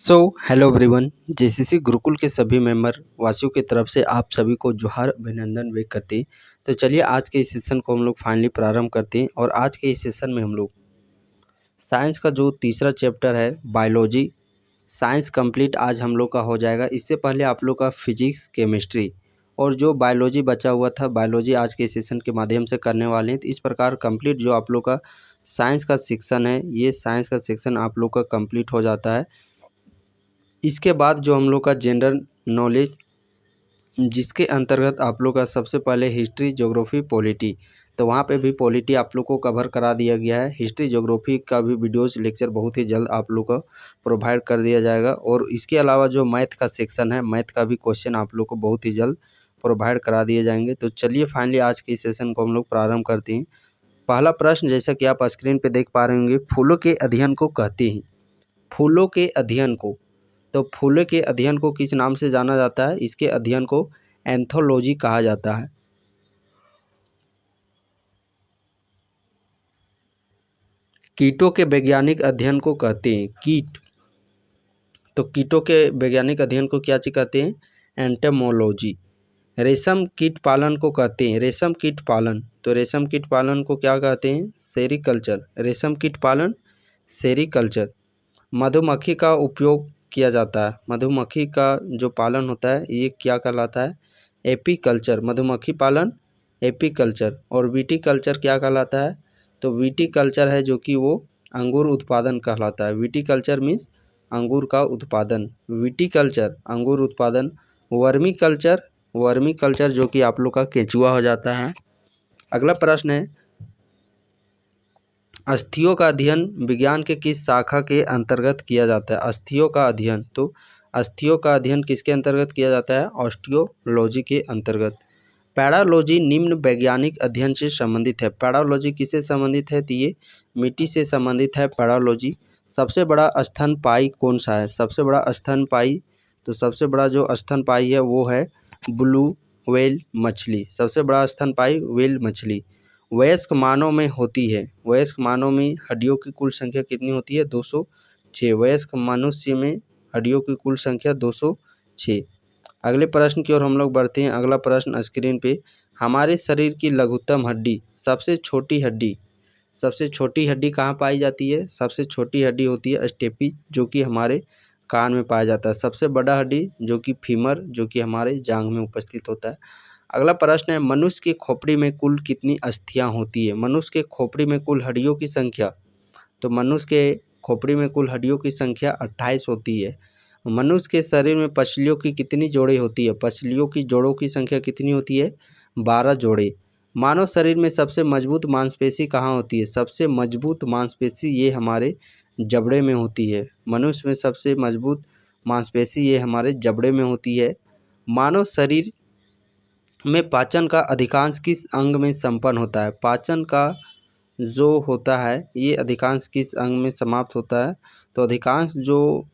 So hello everyone. JCC Gurukul के सभी member वासियों की तरफ से आप सभी को जोहार अभिनंदन व्यक्त करते हैं। तो चलिए आज के इस सेशन को हम लोग फाइनली प्रारंभ करते हैं और आज के इस सेशन में हम लोग साइंस का जो तीसरा चैप्टर है बायोलॉजी साइंस कंप्लीट आज हम लोग का हो जाएगा। इससे पहले आप लोग का फिजिक्स केमिस्ट्री और जो बायोलॉजी बचा हुआ था बायोलॉजी आज के सेशन के माध्यम से करने वाले हैं। तो इस प्रकार कंप्लीट जो आप लोग का साइंस का सेक्शन है ये साइंस का सेक्शन आप लोग का कंप्लीट हो जाता है। इसके बाद जो हम लोग का जनरल नॉलेज जिसके अंतर्गत आप लोग का सबसे पहले हिस्ट्री ज्योग्राफी पॉलिटी, तो वहाँ पे भी पॉलिटी आप लोग को कवर करा दिया गया है। हिस्ट्री ज्योग्राफी का भी वीडियोस लेक्चर बहुत ही जल्द आप लोग को प्रोवाइड कर दिया जाएगा और इसके अलावा जो मैथ का सेक्शन है मैथ का भी क्वेश्चन आप लोग को बहुत ही जल्द प्रोवाइड करा दिए जाएंगे। तो चलिए फाइनली आज के सेशन को हम लोग प्रारंभ करते हैं। पहला प्रश्न जैसा कि आप स्क्रीन पर देख पा रहे होंगे, फूलों के अध्ययन को कहते हैं। फूलों के अध्ययन को, तो फूलों के अध्ययन को किस नाम से जाना जाता है? इसके अध्ययन को एंथोलॉजी कहा जाता है। कीटों के वैज्ञानिक अध्ययन को कहते हैं कीट, तो कीटों के वैज्ञानिक अध्ययन को क्या चीज कहते हैं? एंटेमोलॉजी। रेशम कीट पालन को कहते हैं रेशम कीट पालन, तो रेशम कीट पालन को क्या कहते हैं? सेरीकल्चर। रेशम कीट पालन सेरीकल्चर। मधुमक्खी का उपयोग किया जाता है, मधुमक्खी का जो पालन होता है ये क्या कहलाता है? एपीकल्चर। मधुमक्खी पालन एपीकल्चर। और विटीकल्चर क्या कहलाता है? तो विटीकल्चर है जो कि वो अंगूर उत्पादन कहलाता है। विटीकल्चर मीन्स अंगूर का उत्पादन, विटीकल्चर अंगूर उत्पादन। वर्मी कल्चर, वर्मी कल्चर जो कि आप लोग का केंचुआ हो जाता है। अगला प्रश्न है, अस्थियों का अध्ययन विज्ञान के किस शाखा के अंतर्गत किया जाता है? अस्थियों का अध्ययन, तो अस्थियों का अध्ययन किसके अंतर्गत किया जाता है? ऑस्टियोलॉजी के अंतर्गत। पैरालॉजी निम्न वैज्ञानिक अध्ययन से संबंधित है। पैरालॉजी किससे संबंधित है? तो ये मिट्टी से संबंधित है पैरालॉजी। सबसे बड़ा स्तनपायी कौन सा है? सबसे बड़ा स्तनपायी, तो सबसे बड़ा जो स्तनपायी है वो है ब्लू व्हेल मछली। सबसे बड़ा स्तनपायी व्हेल मछली। वयस्क मानव में होती है, वयस्क मानव में हड्डियों की कुल संख्या कितनी होती है? 206। वयस्क मनुष्य में हड्डियों की कुल संख्या 206। अगले प्रश्न की ओर हम लोग बढ़ते हैं। अगला प्रश्न स्क्रीन पे, हमारे शरीर की लघुत्तम हड्डी, सबसे छोटी हड्डी, सबसे छोटी हड्डी कहाँ पाई जाती है? सबसे छोटी हड्डी होती है स्टेपी जो कि हमारे कान में पाया जाता है। सबसे बड़ा हड्डी जो कि फीमर जो कि हमारे जांघ में उपस्थित होता है। अगला प्रश्न है, मनुष्य की खोपड़ी में कुल कितनी अस्थियां होती है? मनुष्य के खोपड़ी में कुल हड्डियों की संख्या, तो मनुष्य के खोपड़ी में कुल हड्डियों की संख्या 28 होती है। मनुष्य के शरीर में पसलियों की कितनी जोड़े होती है? पसलियों की जोड़ों की संख्या कितनी होती है? 12 जोड़े। मानव शरीर में सबसे मजबूत मांसपेशी कहाँ होती है? सबसे मजबूत मांसपेशी ये हमारे जबड़े में होती है। मनुष्य में सबसे मजबूत मांसपेशी ये हमारे जबड़े में होती है। मानव शरीर में पाचन का अधिकांश किस अंग में संपन्न होता है? पाचन का जो होता है ये अधिकांश किस अंग में समाप्त होता है? तो अधिकांश जो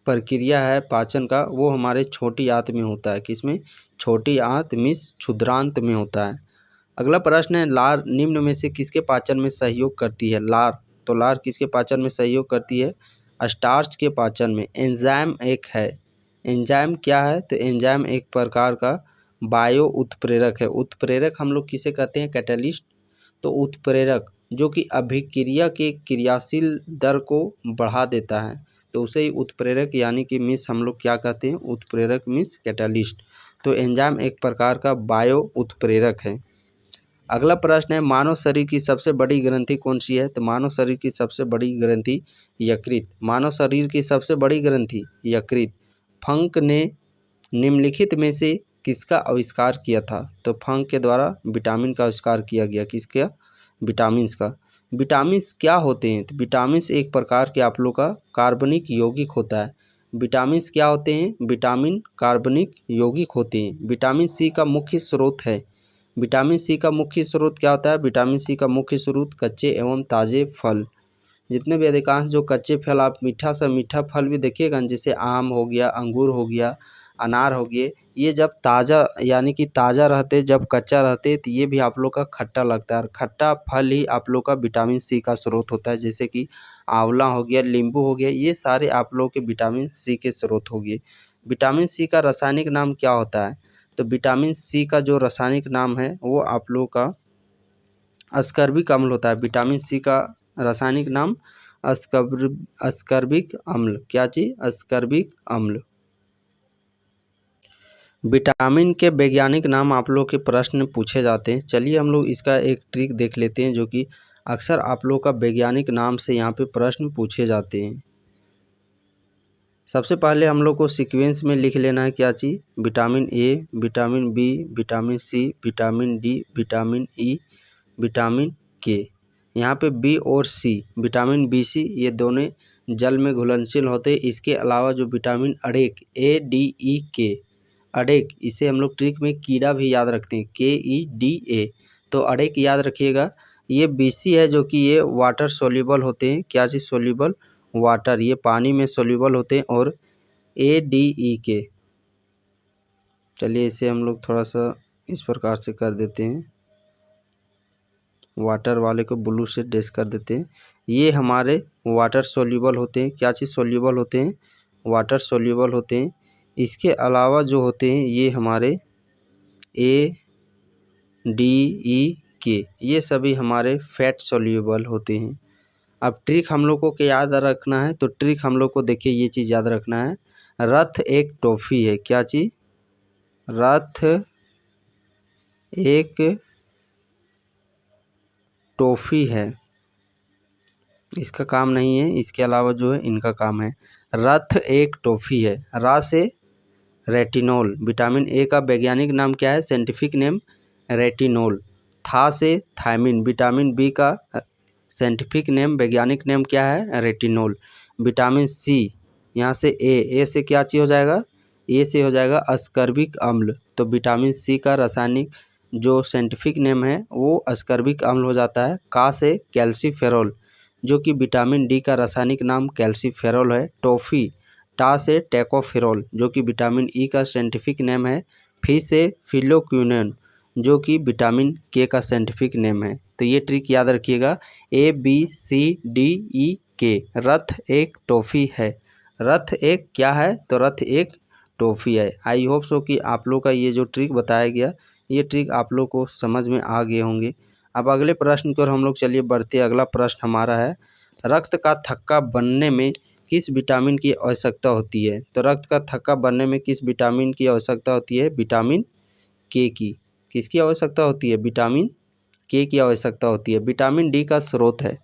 प्रक्रिया है पाचन का वो हमारे छोटी आंत में होता है। किसमें? छोटी आंत मीन्स क्षुद्रांत में होता है। अगला प्रश्न है, लार निम्न में से किसके पाचन में सहयोग करती है? लार, तो लार किसके पाचन में सहयोग करती है? स्टार्च के पाचन में। एंजाइम एक है, एंजाइम क्या है? तो एंजाइम एक प्रकार का बायो उत्प्रेरक है। उत्प्रेरक हम लोग किसे कहते हैं? कैटलिस्ट। तो उत्प्रेरक जो कि अभिक्रिया के क्रियाशील दर को बढ़ा देता है तो उसे ही उत्प्रेरक यानी कि मीन्स हम लोग क्या कहते हैं? उत्प्रेरक मीन्स कैटलिस्ट। तो एंजाइम एक प्रकार का बायो उत्प्रेरक है। अगला प्रश्न है, मानव शरीर की सबसे बड़ी ग्रंथि कौन सी है? तो मानव शरीर की सबसे बड़ी ग्रंथि यकृत। मानव शरीर की सबसे बड़ी ग्रंथि यकृत। फंक ने निम्नलिखित में से किसका आविष्कार किया था? तो फंक के द्वारा विटामिन का आविष्कार किया गया। किसका? विटामिन्स का। विटामिन्स क्या होते हैं? तो विटामिन्स एक प्रकार के आप लोग का कार्बनिक यौगिक होता है। विटामिन्स क्या होते हैं? विटामिन कार्बनिक यौगिक होते हैं। विटामिन सी का मुख्य स्रोत है। विटामिन सी का मुख्य स्रोत क्या होता है? विटामिन सी का मुख्य स्रोत कच्चे एवं ताज़े फल। जितने भी अधिकांश जो कच्चे फल, आप मीठा सा मीठा फल भी देखिएगा जैसे आम हो गया, अंगूर हो गया, अनार हो गए, ये जब ताज़ा यानी कि ताज़ा रहते, जब कच्चा रहते तो ये भी आप लोग का खट्टा लगता है। और खट्टा फल ही आप लोग का विटामिन सी का स्रोत होता है। जैसे कि आंवला हो गया, नींबू हो गया, ये सारे आप लोगों के विटामिन सी के स्रोत हो गए। विटामिन सी का रासायनिक नाम क्या होता है? तो विटामिन सी का जो रासायनिक नाम है वो आप लोगों का अस्कर्बिक अम्ल होता है। विटामिन सी का रासायनिक नाम अस्कर्बिक अम्ल। क्या चीज? अस्कर्बिक अम्ल। विटामिन के वैज्ञानिक नाम आप लोग के प्रश्न में पूछे जाते हैं। चलिए हम लोग इसका एक ट्रिक देख लेते हैं जो कि अक्सर आप लोग का वैज्ञानिक नाम से यहाँ पे प्रश्न पूछे जाते हैं। सबसे पहले हम लोग को सीक्वेंस में लिख लेना है क्या चीज़? Vitamin A, vitamin B, vitamin C, vitamin D, vitamin E, vitamin K. यहाँ पे बी और सी, विटामिन बी सी, ये दोनों जल में घुलनशील होते हैं। इसके अलावा जो विटामिन अड़ेक ए डी ई के, अड़ेक, इसे हम लोग ट्रिक में कीड़ा भी याद रखते हैं, के ई डी ए, तो अड़ेक याद रखिएगा। ये बी सी है जो कि ये वाटर सोल्यूबल होते हैं। क्या चीज़? सोल्यूबल वाटर, ये पानी में सोल्यूबल होते हैं। और ए डी ई के, चलिए इसे हम लोग थोड़ा सा इस प्रकार से कर देते हैं, वाटर वाले को ब्लू से डैश कर देते हैं। ये हमारे वाटर सोल्यूबल होते हैं। क्या चीज़? सोल्यूबल होते हैं, वाटर सोल्यूबल होते हैं। इसके अलावा जो होते हैं ये हमारे ए डी ई के, ये सभी हमारे फैट सोल्यूबल होते हैं। अब ट्रिक हम लोग को क्या याद रखना है? तो ट्रिक हम लोग को देखिए ये चीज़ याद रखना है, रथ एक टॉफ़ी है। क्या चीज़? रथ एक टॉफ़ी है। इसका काम नहीं है, इसके अलावा जो है इनका काम है। रथ एक टॉफ़ी है। रा से रेटिनोल, विटामिन ए का वैज्ञानिक नाम क्या है? Scientific name retinol. था से थायमिन, विटामिन बी का साइंटिफिक नेम, वैज्ञानिक नेम क्या है? रेटिनोल। विटामिन सी, यहाँ से ए से क्या चीज़ हो जाएगा? ए से हो जाएगा अस्कर्बिक अम्ल। तो विटामिन सी का रासायनिक जो साइंटिफिक नेम है वो अस्कर्बिक अम्ल हो जाता है। का से कैल्सीफेरॉल, जो कि विटामिन डी का रासायनिक नाम कैल्सीफेरॉल है। टॉफ़ी, टा से टैकोफेरॉल, जो कि विटामिन ई का साइंटिफिक नेम है। फी से फिलोक्विनोन, जो कि विटामिन के का साइंटिफिक नेम है। तो ये ट्रिक याद रखिएगा, A B C D E के, रथ एक टॉफ़ी है। रथ एक क्या है? तो रथ एक टॉफ़ी है। आई होप सो कि आप लोग का ये जो ट्रिक बताया गया, ये ट्रिक आप लोग को समझ में आ गए होंगे। अब अगले प्रश्न की ओर हम लोग चलिए बढ़ते। अगला प्रश्न हमारा है, रक्त का थक्का बनने में किस विटामिन की आवश्यकता होती है? तो रक्त का थक्का बनने में किस विटामिन की आवश्यकता होती है? विटामिन के की। किसकी आवश्यकता होती है? विटामिन के की आवश्यकता होती है। विटामिन डी का स्रोत है,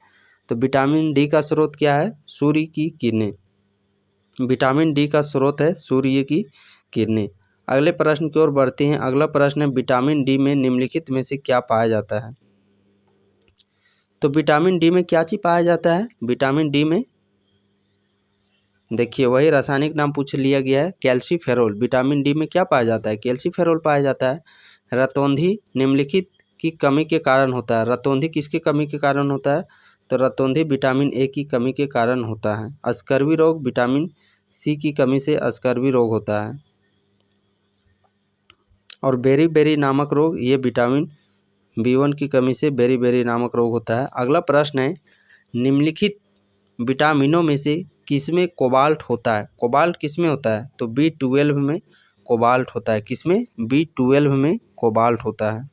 तो विटामिन डी का स्रोत क्या है? सूर्य की किरणें। विटामिन डी का स्रोत है सूर्य की किरणें। अगले प्रश्न की ओर बढ़ते हैं। अगला प्रश्न है, विटामिन डी में निम्नलिखित में से क्या पाया जाता है? तो विटामिन डी में क्या चीज़ पाया जाता है? विटामिन डी में देखिए वही रासायनिक नाम पूछ लिया गया है, कैल्सीफेरॉल। विटामिन डी में क्या पाया जाता है? कैल्सीफेरॉल पाया जाता है। रतौंधी निम्नलिखित की कमी के कारण होता है। रतौंधी किसकी कमी के कारण होता है? तो रतौंधी विटामिन ए की कमी के कारण होता है। अस्कर्वी रोग विटामिन सी की कमी से अस्कर्वी रोग होता है। और बेरी नामक रोग, ये विटामिन B1 की कमी से बेरी नामक रोग होता है। अगला प्रश्न है, निम्नलिखित विटामिनों में से किसमें कोबाल्ट होता है? कोबाल्ट किसमें होता है? तो B12 में कोबाल्ट होता है। किसमें? B12 में कोबाल्ट होता है।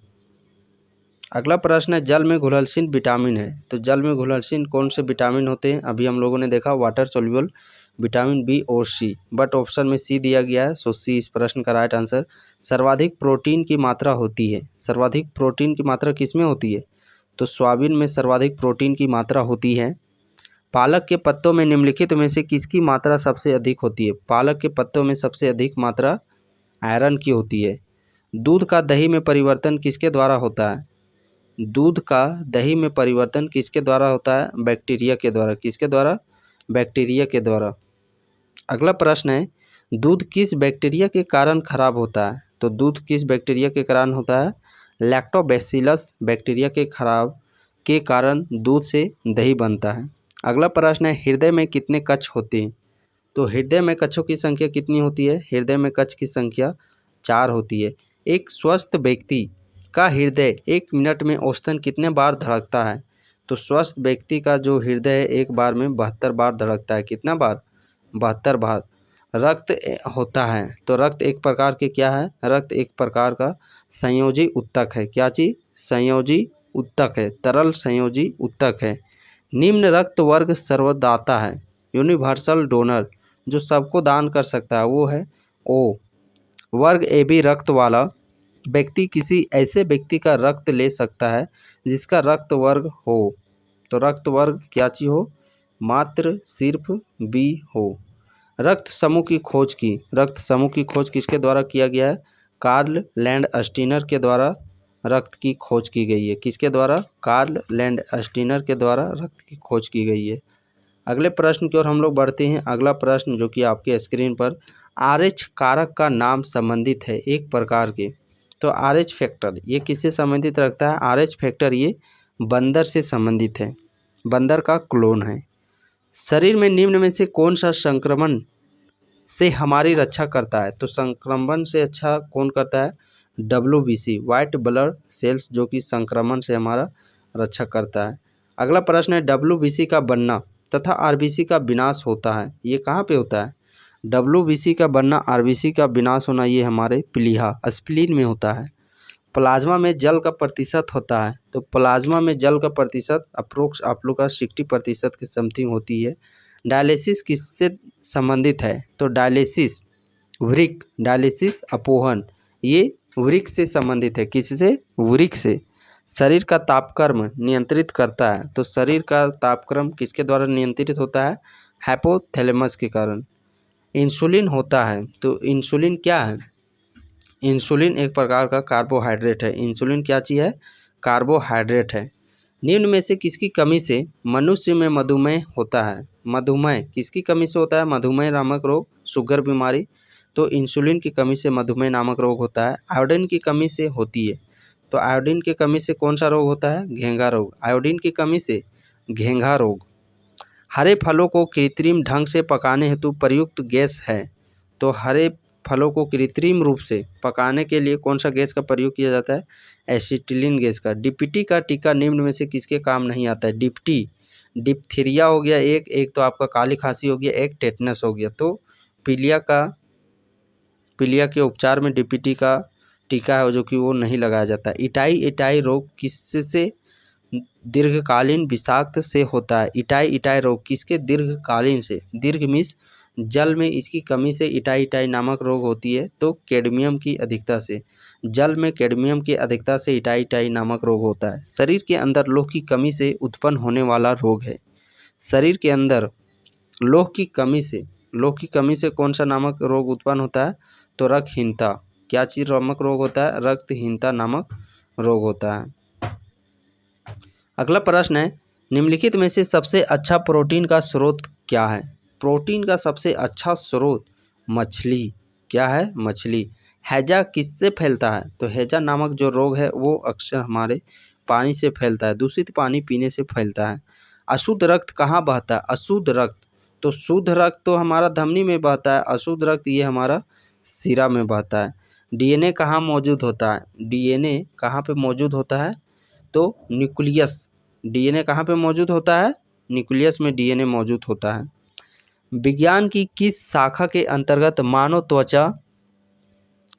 अगला प्रश्न है, जल में घुलनशील विटामिन है, तो जल में घुलनशील कौन से विटामिन होते हैं? अभी हम लोगों ने देखा वाटर सोल्यूबल विटामिन बी और सी, बट ऑप्शन में सी दिया गया है, सो सी इस प्रश्न का राइट आंसर। सर्वाधिक प्रोटीन की मात्रा होती है। सर्वाधिक प्रोटीन की मात्रा किसमें होती है? तो सोयाबीन में सर्वाधिक प्रोटीन की मात्रा होती है। पालक के पत्तों में निम्नलिखित में से किसकी मात्रा सबसे अधिक होती है? पालक के पत्तों में सबसे अधिक मात्रा आयरन की होती है। दूध का दही में परिवर्तन किसके द्वारा होता है? दूध का दही में परिवर्तन किसके द्वारा होता है? बैक्टीरिया के द्वारा। किसके द्वारा? बैक्टीरिया के द्वारा। अगला प्रश्न है, दूध किस बैक्टीरिया के कारण खराब होता है? तो दूध किस बैक्टीरिया के कारण होता है? लैक्टोबैसिलस बैक्टीरिया के खराब के कारण दूध से दही बनता है। अगला प्रश्न है, हृदय में कितने कक्ष होते हैं? तो हृदय में कक्षों की संख्या कितनी होती है? हृदय में कक्ष की संख्या 4 होती है। एक स्वस्थ व्यक्ति का हृदय 1 मिनट में औसतन कितने बार धड़कता है? तो स्वस्थ व्यक्ति का जो हृदय है एक बार में 72 बार धड़कता है। कितना बार? 72 बार। रक्त होता है, तो रक्त एक प्रकार के क्या है? रक्त एक प्रकार का संयोजी उत्तक है। क्या चीज? संयोजी उत्तक है, तरल संयोजी उत्तक है। निम्न रक्त वर्ग सर्वदाता है, यूनिवर्सल डोनर, जो सबको दान कर सकता है वो है ओ। वर्ग ए बी रक्त वाला व्यक्ति किसी ऐसे व्यक्ति का रक्त ले सकता है जिसका रक्त वर्ग हो। तो रक्त वर्ग क्या चीज हो? मात्र सिर्फ बी हो। रक्त समूह की खोज की। रक्त समूह की खोज किसके द्वारा किया गया है? कार्ल लैंडस्टीनर के द्वारा रक्त की खोज की गई है। किसके द्वारा? कार्ल लैंडस्टीनर के द्वारा रक्त की खोज की गई है। अगले प्रश्न की ओर हम लोग बढ़ते हैं। अगला प्रश्न जो कि आपके स्क्रीन पर, आरएच कारक का नाम संबंधित है एक प्रकार के। तो आरएच फैक्टर ये किससे संबंधित रखता है? आरएच फैक्टर ये बंदर से संबंधित है, बंदर का क्लोन है। शरीर में निम्न में से कौन सा संक्रमण से हमारी रक्षा करता है? तो संक्रमण से अच्छा कौन करता है? WBC, वाइट ब्लड सेल्स, जो कि संक्रमण से हमारा रक्षा करता है। अगला प्रश्न है, WBC का बनना तथा RBC का विनाश होता है, ये कहाँ पे होता है? WBC का बनना, RBC का विनाश होना, ये हमारे प्लीहा स्प्लीन में होता है। प्लाज्मा में जल का प्रतिशत होता है, तो प्लाज्मा में जल का प्रतिशत अप्रोक्स आप लोग का 60% के समथिंग होती है। डायलिसिस किससे संबंधित है? तो डायलिसिस वृक्क, डायलिसिस अपोहन, ये वृक्क से संबंधित है। किससे? वृक्क से। शरीर का तापक्रम नियंत्रित करता है, तो शरीर का तापक्रम किसके द्वारा नियंत्रित होता है? हाइपोथैलेमस के कारण। इंसुलिन होता है, तो इंसुलिन क्या है? इंसुलिन एक प्रकार का कार्बोहाइड्रेट है। इंसुलिन क्या चीज़ है? कार्बोहाइड्रेट है। निम्न में से किसकी कमी से मनुष्य में मधुमेह होता है? मधुमेह किसकी कमी से होता है? मधुमेह नामक रोग, शुगर बीमारी। तो इंसुलिन की कमी से मधुमेह नामक रोग होता है। आयोडीन की कमी से होती है, तो आयोडीन की कमी से कौन सा रोग होता है? घेंघा रोग। आयोडीन की कमी से घेंघा रोग। हरे फलों को कृत्रिम ढंग से पकाने हेतु प्रयुक्त गैस है, तो हरे फलों को कृत्रिम रूप से पकाने के लिए कौन सा गैस का प्रयोग किया जाता है? एसिटिलीन गैस का। डीपीटी का टीका निम्न में से किसके काम नहीं आता है? डिप्टी, डिप्थीरिया हो गया एक तो आपका काली खांसी हो गया, एक टेटनस हो गया। तो पीलिया के उपचार में डीपीटी का टीका है जो कि वो नहीं लगाया जाता। इटाई रोग किससे दीर्घकालीन विषाक्त से होता है? इटाई रोग किसके? दीर्घकालीन से। दीर्घ मीन्स जल में इसकी कमी से इटाई नामक रोग होती है, तो कैडमियम की अधिकता से, जल में कैडमियम की अधिकता से इटाई नामक रोग होता है। शरीर के अंदर लौह की कमी से उत्पन्न होने वाला रोग है। शरीर के अंदर लौह की कमी से कौन सा नामक रोग उत्पन्न होता है? तो रक्तहीनता। क्या चीज नामक रोग होता है? रक्तहीनता नामक रोग होता है। अगला प्रश्न है, निम्नलिखित में से सबसे अच्छा प्रोटीन का स्रोत क्या है? प्रोटीन का सबसे अच्छा स्रोत मछली। क्या है? मछली। हैजा किससे फैलता है? तो हैजा नामक जो रोग है वो अक्सर हमारे पानी से फैलता है, दूषित पानी पीने से फैलता है। अशुद्ध रक्त कहाँ बहता है? अशुद्ध रक्त, तो शुद्ध रक्त तो हमारा धमनी में बहता है, अशुद्ध रक्त ये हमारा सिरा में बहता है। डीएनए कहाँ मौजूद होता है? डीएनए कहाँ पे मौजूद होता है? तो न्यूक्लियस। डीएनए कहाँ पे मौजूद होता है? न्यूक्लियस में डीएनए मौजूद होता है। विज्ञान की किस शाखा के अंतर्गत मानव त्वचा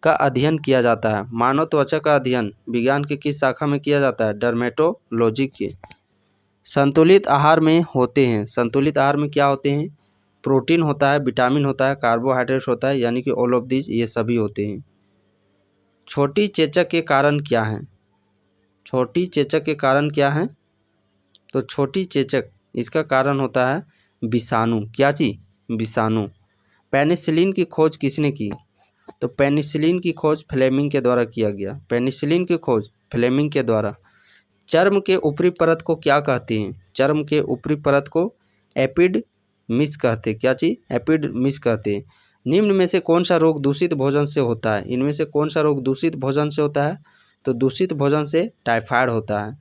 का अध्ययन किया जाता है? मानव त्वचा का अध्ययन विज्ञान की किस शाखा में किया जाता है? डर्मेटोलॉजी के। संतुलित आहार में होते हैं, संतुलित आहार में क्या होते हैं? प्रोटीन होता है, विटामिन होता है, कार्बोहाइड्रेट होता है, यानी कि ऑल ऑफ दिस ये सभी होते हैं। छोटी चेचक के कारण क्या है? छोटी चेचक के कारण क्या है? तो छोटी चेचक इसका कारण होता है विषाणु। क्या चीज? विषाणु। पेनिसिलिन की खोज किसने की? तो पेनिसिलिन की खोज फ्लेमिंग के द्वारा किया गया। पेनिसिलिन की खोज फ्लेमिंग के द्वारा। चर्म के ऊपरी परत को क्या कहते हैं? चर्म के ऊपरी परत को एपिडर्मिस कहते हैं। क्या चीज? एपिडर्मिस कहते हैं। निम्न में से कौन सा रोग दूषित भोजन से होता है? इनमें से कौन सा रोग दूषित भोजन से होता है? तो दूषित भोजन से टाइफाइड होता है,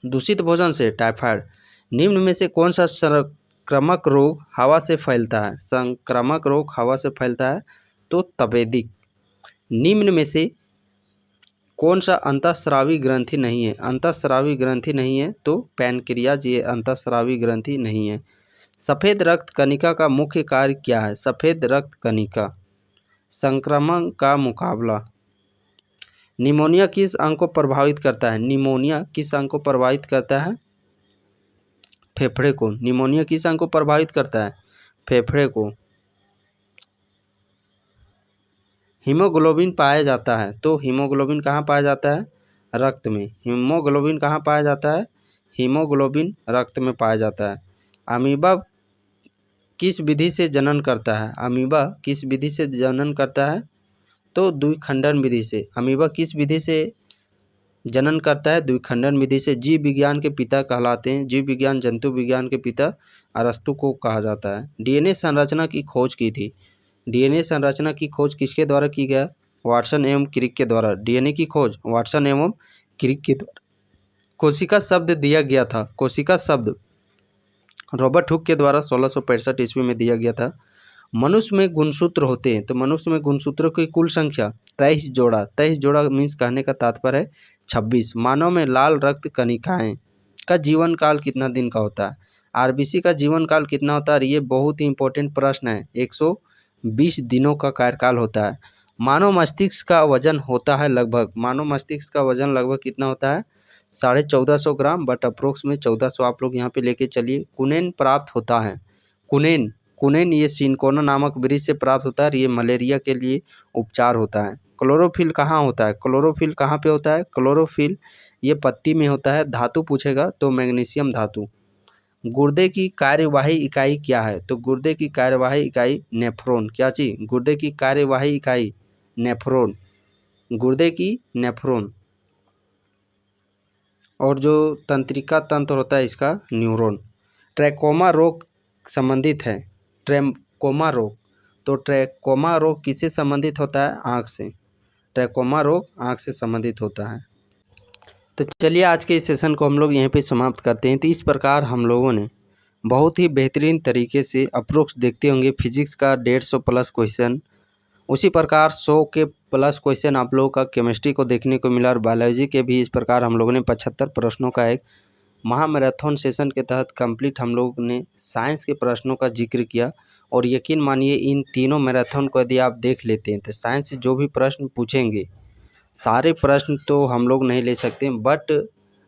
दूषित भोजन से टाइफाइड। निम्न में से कौन सा संक्रामक रोग हवा से फैलता है? संक्रामक रोग हवा से फैलता है, तो तपेदिक। निम्न में से कौन सा अंतःस्रावी ग्रंथि नहीं है? अंतःस्रावी ग्रंथि नहीं है तो पैनक्रियाज ये अंतःस्रावी ग्रंथि नहीं है। सफ़ेद रक्त कणिका का मुख्य कार्य क्या है? सफ़ेद रक्त कणिका संक्रमण का मुकाबला। निमोनिया किस अंग को प्रभावित करता है? निमोनिया किस अंग को प्रभावित करता है? फेफड़े को। निमोनिया किस अंग को प्रभावित करता है? फेफड़े को। हीमोग्लोबिन पाया जाता है तो हीमोग्लोबिन कहाँ पाया जाता है? रक्त में। हीमोग्लोबिन कहाँ पाया जाता है? हीमोग्लोबिन रक्त में पाया जाता है। अमीबा किस विधि से जनन करता है? अमीबा किस विधि से जनन करता है? तो द्विखंडन विधि से। अमीबा किस विधि से जनन करता है? द्विखंडन विधि से। जीव विज्ञान के पिता कहलाते हैं, जीव विज्ञान जंतु विज्ञान के पिता अरस्तु को कहा जाता है। डीएनए संरचना की खोज की थी। डीएनए संरचना की खोज किसके द्वारा की गया? वाटसन एवं क्रिक के द्वारा। डीएनए की खोज वाटसन एवं क्रिक के द्वारा। कोशिका शब्द दिया गया था। कोशिका शब्द रॉबर्ट हुक के द्वारा 1665 ईस्वी में दिया गया था। मनुष्य में गुणसूत्र होते हैं तो मनुष्य में गुणसूत्रों की कुल संख्या 23 जोड़ा। 23 जोड़ा मीन्स कहने का तात्पर्य है 26। मानव में लाल रक्त कणिकाएं का जीवन काल कितना दिन का होता है? आरबीसी का जीवन काल कितना होता है? ये बहुत ही इंपॉर्टेंट प्रश्न है। 120 दिनों का कार्यकाल होता है। मानव मस्तिष्क का वजन होता है लगभग, मानव मस्तिष्क का वजन लगभग कितना होता है? 1450 ग्राम, बट अप्रोक्स में 1400 आप लोग यहाँ पे लेके चलिए। कुनेन प्राप्त होता है। कुनेन कुनेन ये सिनकोना नामक वृक्ष से प्राप्त होता है। ये मलेरिया के लिए उपचार होता है। क्लोरोफिल कहाँ होता है? क्लोरोफिल कहाँ पे होता है? क्लोरोफिल ये पत्ती में होता है। धातु पूछेगा तो मैग्नीशियम धातु। गुर्दे की कार्यवाही इकाई क्या है? तो गुर्दे की कार्यवाही इकाई नेफ्रॉन। क्या चीज? गुर्दे की कार्यवाही इकाई नेफ्रॉन। गुर्दे की नेफ्रॉन। और जो तंत्रिका तंत्र होता है इसका न्यूरॉन। ट्रैकोमा रोग संबंधित है। ट्रैकोमा रोग, तो ट्रैकोमा रोग किससे संबंधित होता है? आँख से। ट्रैकोमा रोग आँख से संबंधित होता है। तो चलिए आज के इस सेशन को हम लोग यहीं पे समाप्त करते हैं। तो इस प्रकार हम लोगों ने बहुत ही बेहतरीन तरीके से अप्रोक्स देखते होंगे फिजिक्स का 150 प्लस क्वेश्चन, उसी प्रकार 100 के प्लस क्वेश्चन आप लोगों का केमिस्ट्री को देखने को मिला और बायोलॉजी के भी इस प्रकार हम लोगों ने 75 प्रश्नों का एक महामैराथन सेशन के तहत कंप्लीट हम लोग ने साइंस के प्रश्नों का जिक्र किया। और यकीन मानिए इन तीनों मैराथन को यदि आप देख लेते हैं तो साइंस से जो भी प्रश्न पूछेंगे सारे प्रश्न तो हम लोग नहीं ले सकते, बट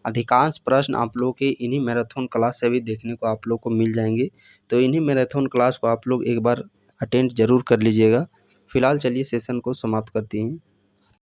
अधिकांश प्रश्न आप लोग के इन्हीं मैराथन क्लास से भी देखने को आप लोग को मिल जाएंगे। तो इन्हीं मैराथन क्लास को आप लोग एक बार अटेंड ज़रूर कर लीजिएगा। फिलहाल चलिए सेशन को समाप्त करते हैं।